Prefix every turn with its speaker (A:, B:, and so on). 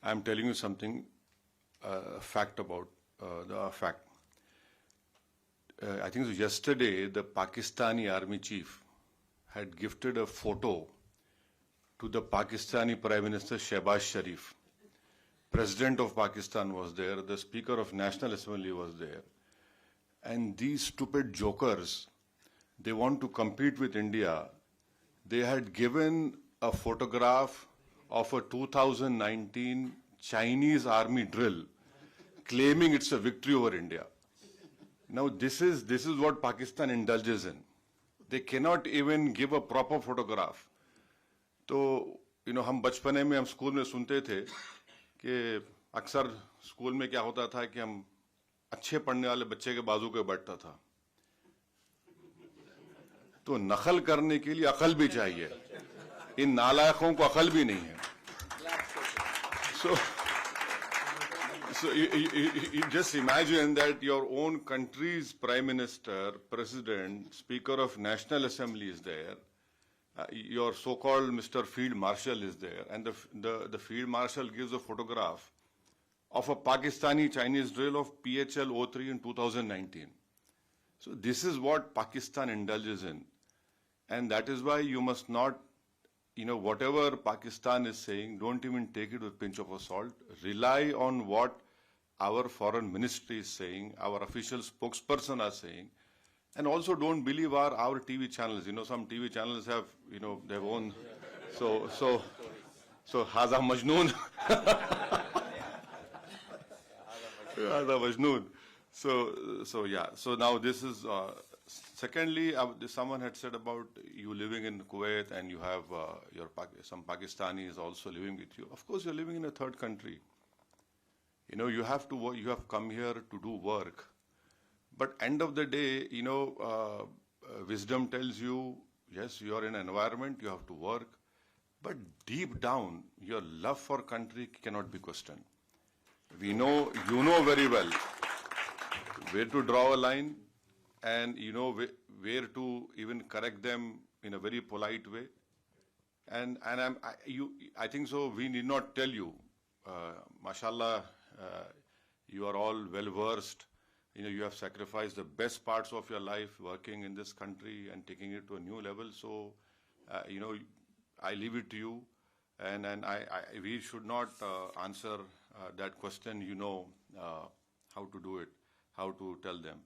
A: I'm telling you something, fact about the fact. I think so yesterday the Pakistani army chief had gifted a photo to the Pakistani Prime Minister Shehbaz Sharif. President of Pakistan was there, the Speaker of National Assembly was there. And these stupid jokers, they want to compete with India. They had given a photograph of a 2019 Chinese army drill, claiming it's a victory over India. Now this is what Pakistan indulges in. They cannot even give a proper photograph. तो हम बचपने में हम school में सुनते थे कि अक्सर स्कूल में क्या होता था कि हम अच्छे पढ़ने वाले बच्चे के बाजू पे बैठता था, तो नकल करने के लिए अकल भी चाहिए, इन नालायकों को अकल भी नहीं है. So you just imagine that your own country's Prime Minister, President, Speaker of National Assembly is there, your so-called Mr. Field Marshal is there, and the Field Marshal gives a photograph of a Pakistani Chinese drill of PHL-03 in 2019. So this is what Pakistan indulges in, and that is why you must not, whatever Pakistan is saying, don't even take it with a pinch of salt. Rely on what our foreign ministry is saying, our official spokesperson are saying, and also don't believe our TV channels. Some TV channels have, their own. So Haza Majnoon. Haza Majnoon. So yeah. So now this is. Secondly, someone had said about you living in Kuwait and you have some Pakistanis also living with you. Of course, you're living in a third country. You have to work, you have come here to do work. But end of the day, wisdom tells you, yes, you are in an environment, you have to work. But deep down, your love for country cannot be questioned. You know very well where to draw a line, and where to even correct them in a very polite way. And I think so. We need not tell you, mashallah, you are all well versed. You have sacrificed the best parts of your life working in this country and taking it to a new level. So, I leave it to you, and we should not answer that question. How to do it, how to tell them.